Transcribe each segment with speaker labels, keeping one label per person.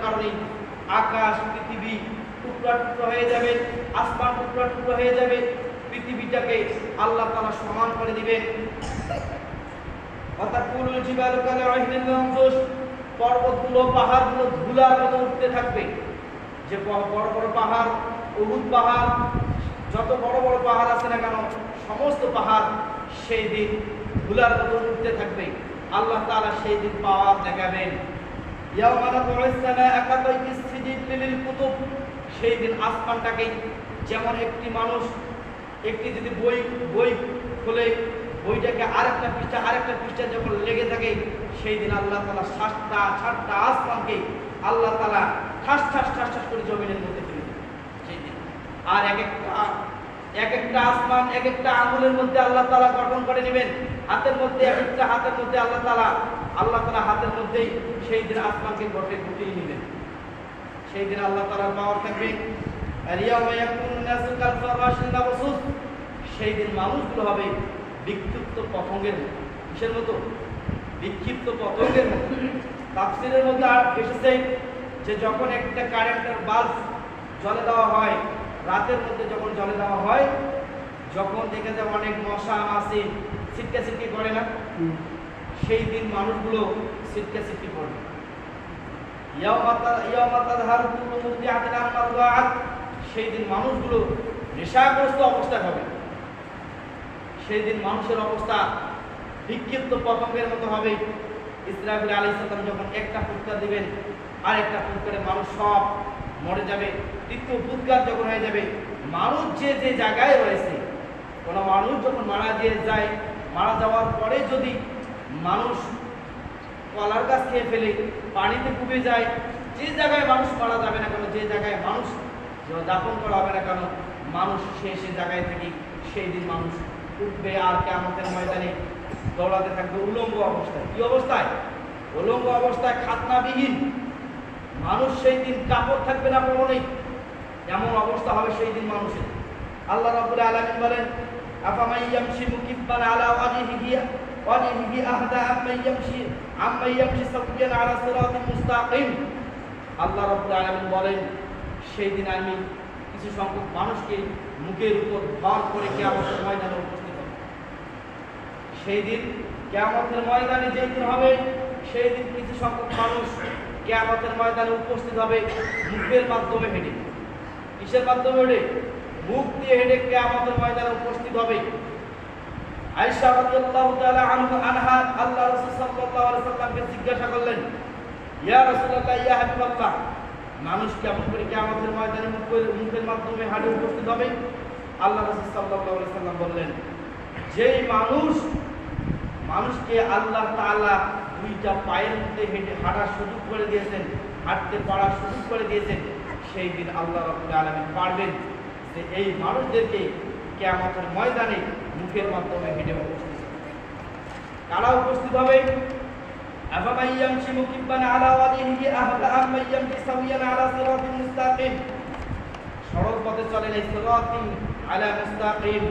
Speaker 1: কারণে আকাশ পৃথিবী টুকরা টুকরা হয়ে যাবে, আসমান টুকরা টুকরা হয়ে যাবে, পৃথিবীটাকে আল্লাহ তাআলা সমান করে দিবেন। ওয়াতাকুলুল জিবালু কাল'ইহিনিল মানফুশ, পর্বতগুলো পাহাড়গুলো ধুলার মতো উঠতে থাকবে। যে বড় বড় পাহাড়, উহুদ পাহাড়, যত বড় বড় পাহাড় আছে না কেন, সমস্ত পাহাড় সেই দিন ধুলার মতো উঠতে থাকবে। আল্লাহ তাআলা সেই দিন পাওয়ার দেখাবেন। ইয়াওমা নাতু'ইস সামা'a কাতাইস সিজিল লিল কুতুব, সেই দিন আসমানটাকে যেমন একটি মানুষ একটি যদি বই খুলে বইটাকে আরেকটা পৃষ্ঠা যখন লেগে থাকে, সেই দিন আল্লাহ তাআলা সাতটা আসমানকে আল্লাহ তাআলা ঠাস ঠাস করে জমিনের মধ্যে ফেলে দেবেন সেই দিন। আর এক একটা আসমান এক একটা আঙ্গুলের মধ্যে আল্লাহ তাআলা গঠন করে নেবেন। হাতের মধ্যে হাতের মধ্যে আল্লাহ তাআলা হাতের মধ্যেই সেই দিন আসমানকে গুটিয়ে নেবেন। সেই দিন আল্লাহ তাআলার পাওয়ার থাকবে। আলিয়াউমা ইয়াকুনুন নাসু কাল ফারাশিল মাবসুস, সেই দিন মানুষগুলো হবে বিক্ষিপ্ত পতঙ্গের মতো। কিসের মতো? বিক্ষিপ্ত পতঙ্গের মতো। তাফসীরের মধ্যে আর এসেছে যে যখন একটা কারেন্টের বাল্ব জ্বলে দেওয়া হয়, রাতের মধ্যে যখন জ্বলে দেওয়া হয়, যখন দেখে যায় অনেক মশা মাছি ছিটকাছিটকি করে না, সেই দিন মানুষগুলো ছিটকাছিটকি করবে। ইয়াওমা তাযহারু কুল্লু মুরদিআতিন আম্মা আরদাআত, সেই দিন মানুষগুলো নেশাগ্রস্ত অবস্থায় হবে। সেই দিন মানুষের অবস্থা বিক্ষিপ্ত পতঙ্গের মতো হবে। ইসরাফিল আলাইহিস সালাম যখন একটা ফুৎকার দিবেন, আর একটা ফুৎকারে মানুষ সব মরে যাবে। তৃতীয় ফুৎকার যখন হয়ে যাবে, মানুষ যে জায়গায় রয়েছে, কোনো মানুষ যখন মারা যাওয়ার পরে যদি মানুষ কলার গাছ খেয়ে ফেলে, পানিতে ডুবে যায়, যে জায়গায় মানুষ মারা যাবে না কেন, যে জায়গায় মানুষ দাফন করা হবে না কেন, মানুষ সে জায়গায় থেকে সেই দিন মানুষ উঠবে আর কিয়ামতের ময়দানে দৌড়াতে থাকবে উলঙ্গ অবস্থায়। কি অবস্থায়? উলঙ্গ অবস্থায়, খাতনাবিহীন। মানুষ সেই দিন কাপড় থাকবে না পরনে, এমন অবস্থা হবে সেই দিন মানুষের। আল্লাহ রাব্বুল আলামিন বলেন, আফামান ইয়ামশি মুকিব্বান আলা ওয়াজহিহি আহদা আম্মান ইয়ামশি সাওয়িয়ান আলা সিরাতিন মুস্তাকিম। আল্লাহ রাব্বুল আলামিন বলেন, সেই দিন আমি কিছু সংখ্যক মানুষকে মুখের উপর ভর করে কিয়ামতের ময়দানে উপস্থিত হবে। সেই দিন কিয়ামতের ময়দানে যেই দিন হবে, সেই দিন কিছু সংখ্যক মানুষ কিয়ামতের ময়দানে উপস্থিত হবে মুখের মাধ্যমে হেঁটে। কিসের মাধ্যমে হেঁটে? মুখ দিয়ে হেঁটে কিয়ামতের ময়দানে উপস্থিত হবে। আয়েশা রাদিয়াল্লাহু তাআলা আনহা আল্লাহ রাসূল সাল্লাল্লাহু আলাইহি সাল্লামকে জিজ্ঞাসা করলেন, ইয়া রাসূলুল্লাহ, ইয়া হাবিবাল্লাহ, মানুষ কেমন করে কিয়ামতের ময়দানে মুখের মাধ্যমে হাঁটে উপস্থিত হবে? আল্লাহ রাসূল সাল্লাল্লাহু আলাইহি সাল্লাম বললেন, যেই মানুষকে আল্লাহ তাআলা দুইটা পায়ের মধ্যে হেঁটে হাঁটার সুযোগ করে দিয়েছেন, হাঁটতে পারার সুযোগ করে দিয়েছেন, সেই দিন আল্লাহ রাব্বুল আলামিন পারবেন যে এই মানুষদেরকে কিয়ামতের ময়দানে মুখের মাধ্যমে হেঁটে উপস্থিত হবে। কারা উপস্থিত হবে? আফামান ইয়ামশি মুকিব্বান আলা ওয়াজহিহি আহদা আম্মান ইয়ামশি সাওয়িয়ান আলা সিরাতিন মুস্তাকিম, সরল পথে চলে নাই, সিরাতিন আলা মুস্তাকিম,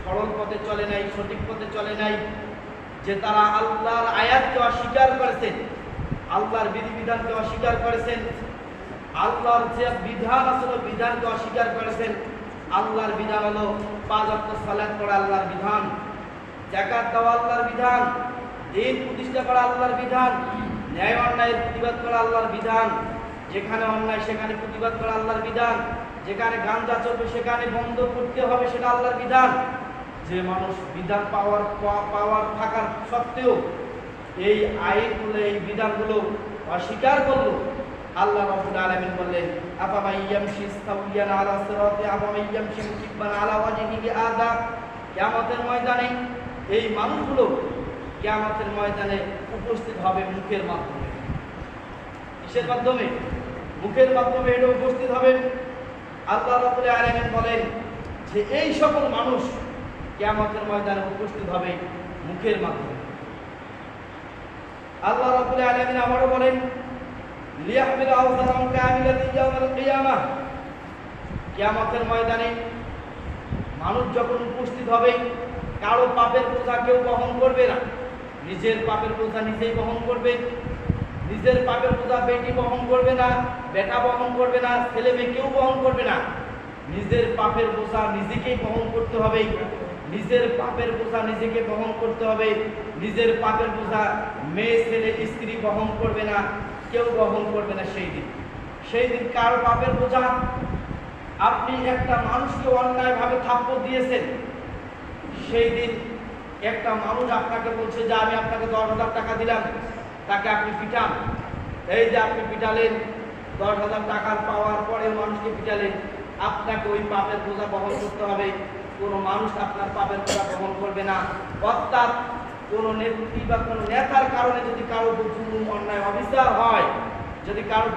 Speaker 1: সরল পথে চলে নাই, সঠিক পথে চলে নাই, যে তারা আল্লাহর আয়াতকে অস্বীকার করেছেন, আল্লাহর বিধিবিধানকে অস্বীকার করেছেন, আল্লাহর যে বিধান আছে বিধানকে অস্বীকার করেছেন। আল্লাহর বিধান হলো 5 ওয়াক্ত সালাত পড়া আল্লাহর বিধান, যাকাত দেওয়া আল্লাহর বিধান, দিন প্রতিষ্ঠা করা আল্লাহর বিধান, ন্যায় অন্যায়ের প্রতিবাদ করা আল্লাহর বিধান, যেখানে অন্যায় সেখানে প্রতিবাদ করা আল্লাহর বিধান, যেখানে গাঁজা চলবে সেখানে বন্ধ করতে হবে সেটা আল্লাহর বিধান। যে মানুষ বিধান পাওয়ার থাকার সত্ত্বেও এই আইনগুলো এই বিধানগুলো অস্বীকার করলো, আল্লাহ রাব্বুল আলামিন বললেন, আফামান ইয়ামশি সাওয়িয়ান আলা সিরাতি আফামান ইয়ামশি মুকিব্বান আলা ওয়াজহিহি আহদা, কিয়ামতের ময়দানে এই মানুষগুলো কিয়ামতের ময়দানে উপস্থিত হবে মুখের মাধ্যমে। কিসের মাধ্যমে? মুখের মাধ্যমে এটা উপস্থিত হবে। আল্লাহ রাব্বুল আলামিন বলেন যে এই সকল মানুষ কিয়ামতের ময়দানে উপস্থিত হবে মুখের মাধ্যমে। আল্লাহ রাব্বুল আলামিন আবারও বলেন, লিয়াহমিল আওযারাহুম কামিলাতান ইয়াওমাল কিয়ামাহ, কিয়ামতের ময়দানে মানুষ যখন উপস্থিত হবে, কারো পাপের বোঝা কেউ বহন করবে না, নিজের পাপের বোঝা নিজেই বহন করবে। নিজের পাপের বোঝা বেটি বহন করবে না, বেটা বহন করবে না, ছেলে মেয়ে কেউ বহন করবে না। নিজের পাপের বোঝা নিজেকেই বহন করতে হবে। নিজের পাপের বোঝা নিজেকে বহন করতে হবে। নিজের পাপের বোঝা মেয়ে ছেলে স্ত্রী বহন করবে না, কেউ বহন করবে না। সেই দিন কার পাপের বোঝা? আপনি একটা মানুষকে অন্যায়ভাবে থাপ্পড় দিয়েছেন, সেই দিন একটা মানুষ আপনাকে বলছে যে আমি আপনাকে 10,000 টাকা দিলাম, তাকে আপনি পিটান। এই যে আপনি পিটালেন, 10,000 টাকা পাওয়ার পরে মানুষকে পিটালেন, আপনাকে ওই পাপের বোঝা বহন করতে হবে। কোনো মানুষ আপনার পাপের বোঝা বহন করবে না। অর্থাৎ কোনো নেত্রী বা কোনো নেতার কারণে যদি কারো জুলুম অন্যায় অবিচার হয়, যদি কারোর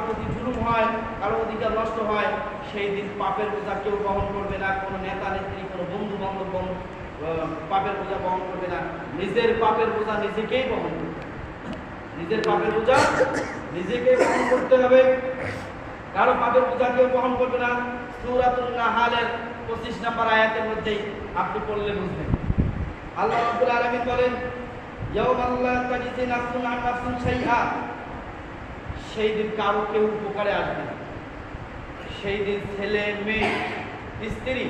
Speaker 1: প্রতি জুলুম হয়, কারো অধিকার নষ্ট হয়, সেই দিন পাপের বোঝা কেউ বহন করবে না। কোনো নেতা নেত্রী, কোনো বন্ধু বান্ধব পাপের বোঝা বহন করবে না। নিজের পাপের বোঝা নিজেকেই বহন করবে। নিজের পাপের বোঝা নিজেকেই বহন করতে হবে, কারো পাপের বোঝা কেউ বহন করবে না। সূরাতুন নাহালের 25 নম্বর আয়াতের মধ্যেই আপনি পড়লে বুঝবেন। আল্লাহ রাব্বুল আলামিন বলেন, ইয়াউমা লা তাজজি নাফসুন আন নাফসিন শাইআ, সেই দিন কারো কেউ উপকারে আসবে না। সেই দিন ছেলে মেয়ে স্ত্রী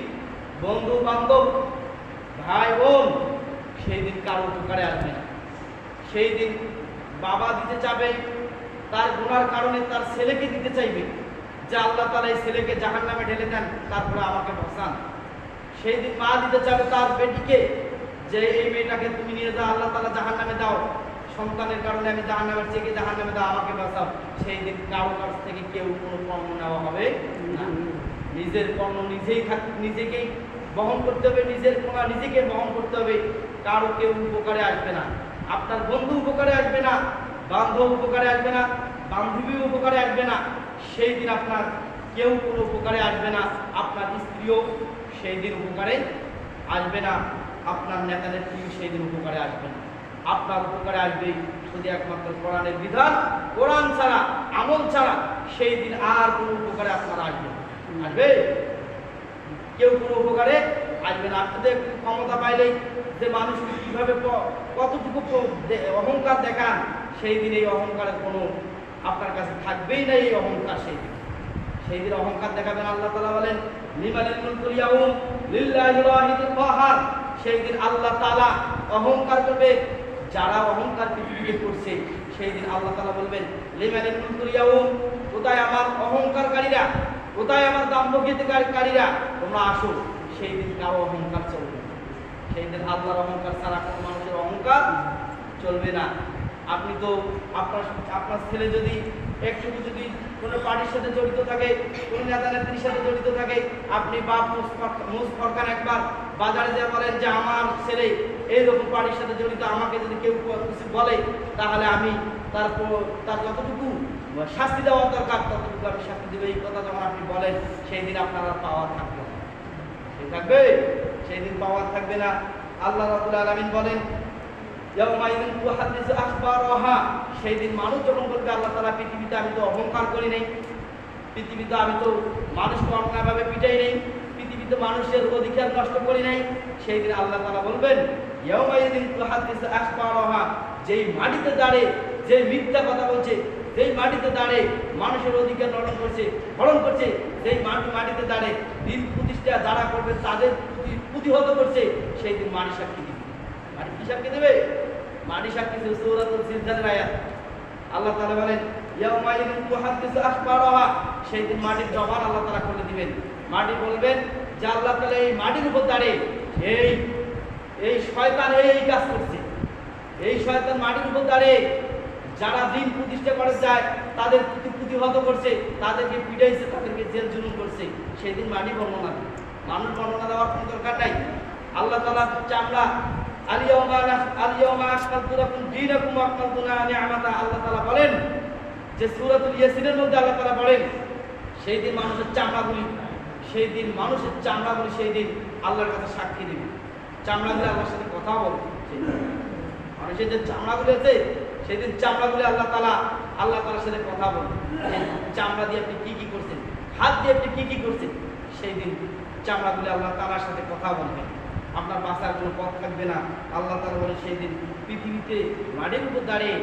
Speaker 1: বন্ধু বান্ধব ভাই বোন সেই দিন কারো উপকারে আসবে না। সেই দিন বাবা দিতে চাবে, তার গুনার কারণে তার ছেলেকে দিতে চাইবে যে আল্লাহ তাআলা এই ছেলেকে জাহান্নামে ঢেলে দেন, তারপরে আমাকে বাঁচান। সেই দিন মা দিতে চাবে তার বেটিকে যে এই মেয়েটাকে তুমি নিয়ে যাও, আল্লাহ তাআলা জাহান্নামে দাও, সন্তানের কারণে আমি জাহান্নামের থেকে জাহান্নামে দাও, আমাকে বাঁচাও। সেই দিন কারো কাছ থেকে কেউ কোনো পণ্য নেওয়া হবে না। নিজের পণ্য নিজেকেই বহন করতে হবে, নিজের কোনা নিজেকে বহন করতে হবে। কারো কেউ উপকারে আসবে না। আপনার বন্ধু উপকারে আসবে না, বান্ধব উপকারে আসবে না, বান্ধবী উপকারে আসবে না। সেই দিন আপনার কেউ কোনো উপকারে আসবে না। আপনার স্ত্রীও সেই দিন উপকারে আসবে না, আপনার নেতা নেত্রীও সেই দিন উপকারে আসবে না। আপনার উপকারে আসবে শুধু একমাত্র কোরআনের বিধান, কোরআন ছাড়া আমল ছাড়া সেই দিন আর কোনো উপকারে আপনার আসবে কেউ কোনো উপকারে আসবে না। আপনাদের ক্ষমতা পাইলেই যে মানুষকে কিভাবে কতটুকু অহংকার দেখান, সেই দিন এই অহংকারের কোনো আপনার কাছে থাকবেই না। এই অহংকার সেই দিন অহংকার দেখাবেন। আল্লাহ তাআলা বলেন, লিমানিল মুলকুল ইয়াউম লিল্লাহিল ওয়াহিদিল কাহার, সেই দিন আল্লাহ তাআলা অহংকার করবে যারা অহংকার পৃথিবীতে করছে। সেই দিন আল্লাহ তাআলা বলবেন, লিমানিল মুলকুল ইয়াউম, কোথায় আমার অহংকারকারীরা, কোথায় আমার দাম্ভিকতাকারীরা, তোমরা আসো। সেই দিন কারো অহংকার চলবে না। সেই দিন আল্লাহর অহংকার ছাড়া কোনো মানুষের অহংকার চলবে না। আপনি তো আপনার ছেলে যদি একটু যদি কোনো পার্টির সাথে জড়িত থাকে, কোনো নেতা নেত্রীর সাথে জড়িত থাকে, আপনি বাপ মুখ ফরকান একবার বাজারে যা বলেন যে আমার ছেলে এইরকম পার্টির সাথে জড়িত, আমাকে যদি কেউ কিছু বলে তাহলে আমি তার যতটুকু শাস্তি দেওয়ার দরকার ততটুকু আমি শাস্তি দেবো। এই কথা যখন আপনি বলেন, সেই দিন আপনার পাওয়ার থাকবে না। সেই দিন পাওয়ার থাকবে না। আল্লাহ রাব্বুল আলামিন বলেন, ইয়াউমাইযিন তুহাদ্দিসু আখবারাহা, সেই দিন মানুষ যখন বলবে আল্লাহ তাআলা পৃথিবীতে আমি তো অহংকার করি নাই, পৃথিবীতে আমি তো মানুষকে অন্যায়ভাবে পিটাই নাই, পৃথিবীতে মানুষের অধিকার নষ্ট করি নাই। সেই দিন আল্লাহ তাআলা বলবেন, ইয়াউমাইযিন তুহাদ্দিসু আখবারাহা, যেই মাটিতে দাঁড়িয়ে যে মিথ্যা কথা বলছে, যেই মাটিতে দাঁড়িয়ে মানুষের অধিকার হরণ করছে, যেই মাটিতে দাঁড়িয়ে দিন প্রতিষ্ঠা যারা করবে তাদের প্রতিহত করছে, সেই দিন মাটি সাক্ষী দিবে। মাটি কি সাক্ষী দেবে? মাটি সাক্ষী দেবে। সূরাতুল জিলজালের আয়াত। আল্লাহ তাআলা বলেন, ইয়াউমাইযিন তুহাদ্দিসু আখবারাহা, সেই দিন মাটির জবান আল্লাহ তাআলা খুলে দিবেন। মাটি বলবেন যে আল্লাহ তাআলা এই মাটির উপর দাঁড়িয়ে এই শয়তান এই কাজ করছে, এই শয়তান মাটির উপর দাঁড়িয়ে যারা দিন প্রতিষ্ঠা করে যায় তাদের প্রতিহত করছে, তাদেরকে পিটাইছে, তাদেরকে জেল জুলুম করছে। সেই দিন মাটি বর্ণনা, মানুষ বর্ণনা দেওয়ার কোনো দরকার নাই। আল্লাহ তাআলা চামড়া আল-ইয়াউমা আকমালতু লাকুম দীনাকুম ওয়া আকমালতু নি'মাতা, আল্লাহ তাআলা বলেন যে সূরাতুল ইয়াসিনের মধ্যে আল্লাহ তাআলা বলেন, সেই দিন মানুষের চামড়াগুলি সেই দিন আল্লাহর কাছে সাক্ষী দেবে। চামড়াগুলি আল্লাহর সাথে কথা বলবে। মানুষের যে চামড়াগুলি আছে, সেই দিন চামড়াগুলি আল্লাহ তাআলার সাথে কথা বলবে। চামড়া দিয়ে আপনি কি করছেন, হাত দিয়ে আপনি কি করছেন, সেই দিন চামড়াগুলি আল্লাহ তাআলার সাথে কথা বলবে। আপনার বাঁচার কোনো পথ থাকবে না। আল্লাহ তাআলা বলে সেই দিন পৃথিবীতে মাটির উপর দাঁড়িয়ে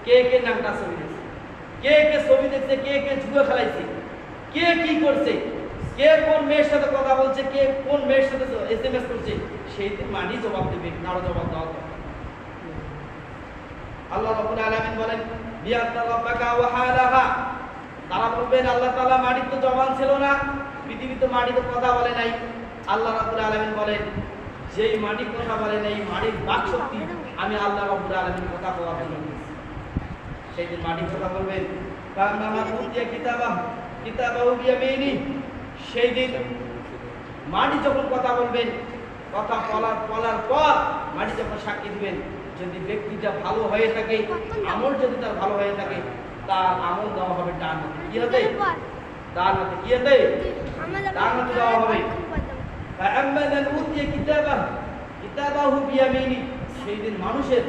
Speaker 1: কে কে নামটা ছবি দেখছে, কে কে ছবি দেখছে, কে কে জুয়া খেলাইছে, কে কি করছে, কে কোন মেয়ের সাথে কথা বলছে, কে কোন মেয়ের সাথে SMS করছে, সেই দিন মাটি জবাব দেবে, কারো জবাব দেওয়া দরকার। আল্লাহ রাব্বুল আলামিন বলেন বিআন্না রাব্বাকা ওয়া হালাহা, তারা বলবেন আল্লাহ তাআলা মাটির তো জবান ছিল না, পৃথিবীতে মাটি তো কথা বলে নাই। আল্লাহ রাব্বুল আলামিন বলেন যেই মাটি কথা বলে নাই, মাটির বাক শক্তি আমি আল্লাহ রাব্বুল আলামিন কথা বলার জন্য দিয়েছি। সেই দিন মাটি কথা বলবেন কান্নামা উতিয়া কিতাবাহু বিয়ামিনি, সেই দিন মাটি যখন কথা বলবেন, কথা বলার পর মাটি যখন সাক্ষী দিবেন, যদি ব্যক্তিটা ভালো হয়ে থাকে, আমল যদি তার ভালো হয়ে থাকে, তার আমল দেওয়া হবে ডান হাতে। কি হতে? ডান হাতে। কি হতে? ডান হাতে দেওয়া হবে। ফাআম্মান উতিয়া কিতাবাহু বিয়ামিনি, সেই দিন মানুষের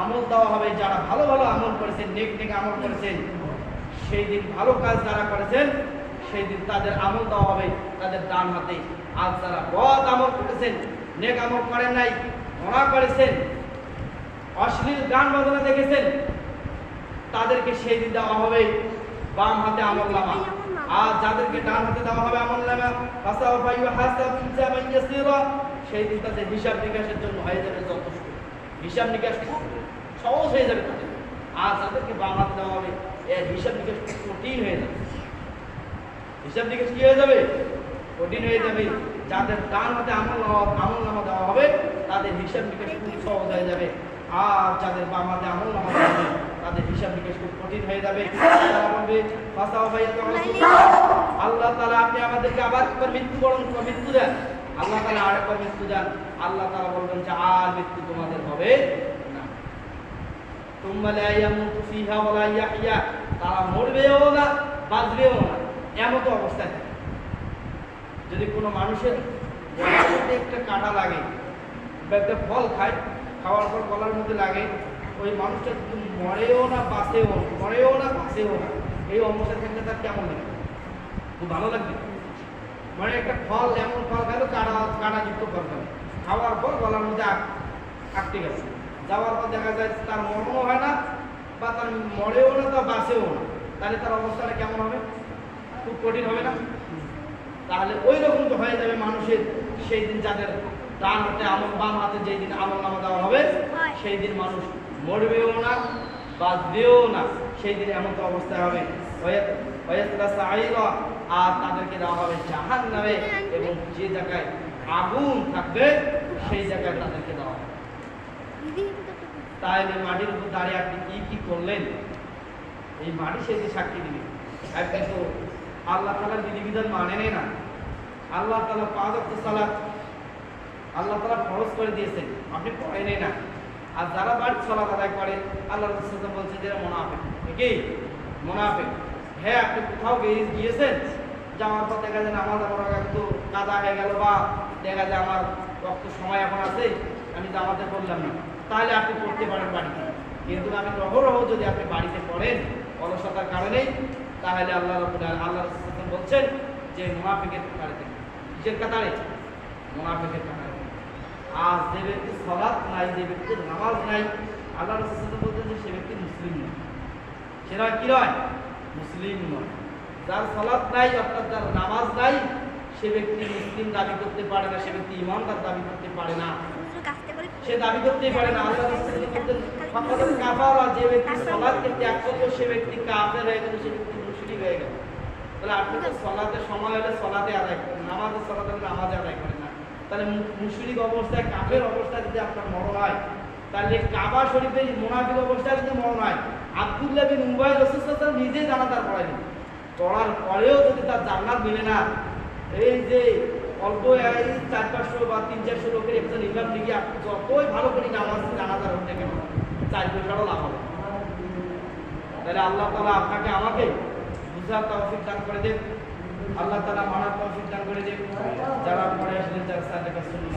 Speaker 1: আমল দেওয়া হবে যারা ভালো ভালো আমল করেছেন, নেক নেক আমল করেছেন, সেই দিন ভালো কাজ যারা করেছেন, সেই দিন তাদের আমল দেওয়া হবে তাদের ডান হাতে। আর যারা বদ আমল করেছেন, নেক আমল করেন নাই, গুনাহ করেছেন, অশ্লীল গান বাজনা দেখেছেন, তাদেরকে সেই দিন দেওয়া হবে বাম হাতে আমলনামা। আর যাদেরকে ডান হাতে দেওয়া হবে আমলনামা, ফাসাওফা ইউহাসাবু হিসাবান ইয়াসীরা, সেই দিন তাদের হিসাব নিকাশের জন্য হয়ে যাবে যথেষ্ট, হিসাব নিকাশ সহজ হয়ে যাবে তাদের। আর যাদেরকে বাম হাতে দেওয়া হবে এর হিসাব নিকাশ কঠিন হয়ে যাবে। হিসাব নিকাশ কি হয়ে যাবে? কঠিন হয়ে যাবে। যাদের ডান হাতে আমলনামা দেওয়া হবে তাদের হিসাব নিকাশ খুব সহজ হয়ে যাবে। আর যাদের বাম হাতে আমলনামা দেওয়া হবে তাদের হিসাব নিকাশ খুব কঠিন হয়ে যাবে। তারা বলবে আল্লাহ তাআলা আপনি আমাদেরকে আবার একবার মৃত্যু দেন, আল্লাহ তাআলা আরেকবার মৃত্যু দেন। আল্লাহ তাআলা বলবেন যে আর মৃত্যু তোমাদের হবে না। তুম্মা লা ইয়ামুতু ফিহা ওয়া লা ইয়াহইয়া, তারা মরবেও না বাঁচবেও না, এমন তো অবস্থা থাকে। যদি কোনো মানুষের গলার মধ্যে একটা কাঁটা লাগে বা একটা ফল খায়, খাওয়ার পর গলার মধ্যে লাগে, ওই মানুষটা কিন্তু মরেও না বাঁচেও না, মরেও না বাঁচেও না, এই অবস্থা থাকলে তার কেমন লাগে? খুব ভালো লাগবে। মানে একটা ফল, এমন ফল খাইলো কাঁটাযুক্ত ফল খাবে, খাওয়ার পর গলার মধ্যে আটকে গেছে, যাওয়ার পর দেখা যায় তার মরণও হয় না বা তার মরেও না তা বাঁচেও না, তাহলে তার অবস্থাটা কেমন হবে? খুব কঠিন হবে না? তাহলে ওই রকম তো হয়ে যাবে মানুষের সেই দিন। যাদের ডান হাতে আমল, বাম হাতে যেই দিন আমলনামা দেওয়া হবে, সেই দিন মানুষ মরবেও না বাঁচবেও না, সেই দিন এমন তো অবস্থায় হবে। আর তাদেরকে দেওয়া হবে জাহান্নামে, এবং যে জায়গায় আগুন থাকবে সেই জায়গায় তাদেরকে দেওয়া হবে। তাহলে মাটির উপর দাঁড়িয়ে আপনি কি কি করলেন, এই মাটি সেই দিন সাক্ষী দিবে। আপনি তো আল্লাহ তাআলার বিধিবিধান মানেনই না। আল্লাহ তাআলা 5 ওয়াক্ত সালাত আল্লাহ তাআলা ফরজ করে দিয়েছেন, আপনি পড়েনই না। আর যারা বাড়িতে সালাত আদায় করে, আল্লাহ রাসূল বলছে যে মুনাফিক। ঠিকই মুনাফিক। হ্যাঁ, আপনি কোথাও গিয়েছেন, যাওয়ার পর দেখা যায় নামাজ পড়া একটু কাদা হয়ে গেল, বা দেখা যায় আমার রক্ত সময় এখন আছে, আমি জামাতে পড়লাম না, তাহলে আপনি পড়তে পারেন বাড়িতে। কিন্তু আমি অহরহ যদি আপনি বাড়িতে পড়েন অলসতার কারণে, তাহলে আল্লাহ রাসূল বলছেন যে মুনাফিকের কাতারে থেকে। কিসের কাতারে? মুনাফিকের কাতারে। আর যে ব্যক্তি সালাত নাই, যে ব্যক্তির নামাজ নাই, আল্লাহ রাসূল বলছেন যে সে ব্যক্তি মুসলিম নয়। সেটা কি নয়? মুসলিম নয়। যার সালাত নাই অর্থাৎ যার নামাজ নাই, সে ব্যক্তি মুসলিম দাবি করতে পারে না, সে ব্যক্তি ঈমানদার দাবি করতে পারে না, সে দাবি করতেই পারে না। আল্লাহ রাসূল বলছেন ফাকাদ কাফারা, যে ব্যক্তি সালাতকে ত্যাগ করলো সে ব্যক্তি কাফের হয়ে গেল, সে ব্যক্তি মুশরিক হয়ে গেল। তাহলে আপনি তো সালাতের সময় হলে সালাতে আদায় করেন, নামাজের সালাতে হলে নামাজে আদায় করেন না, তাহলে মুশরিক অবস্থায়, কাফের অবস্থায় যদি আপনার মরণ হয়, তাহলে কাবা শরীফের মুনাফিক অবস্থায় যদি মরণ হয়, আব্দুল্লাহ বিন উবাই রাসূল সাল্লাল্লাহু আলাইহি ওয়াসাল্লাম নিজে জানাজার পড়াইলেন, পড়ার পরেও যদি তার জান্নাত মিলে না, এই যে অল্প 400-500 বা 300-400 লোকের একজন ইমাম লিখে আপনি যতই ভালো করে নামাজ জানাজার হতে কেন 4 পয়সারও লাভ হবে। তাহলে আল্লাহ তাআলা আপনাকে আমাকে বুঝার তৌফিক দান করে দেন, আল্লাহ তাআলা মানার তৌফিক দান করে দেন। যারা পড়ে আসলেন যারা সাথে শুনুন।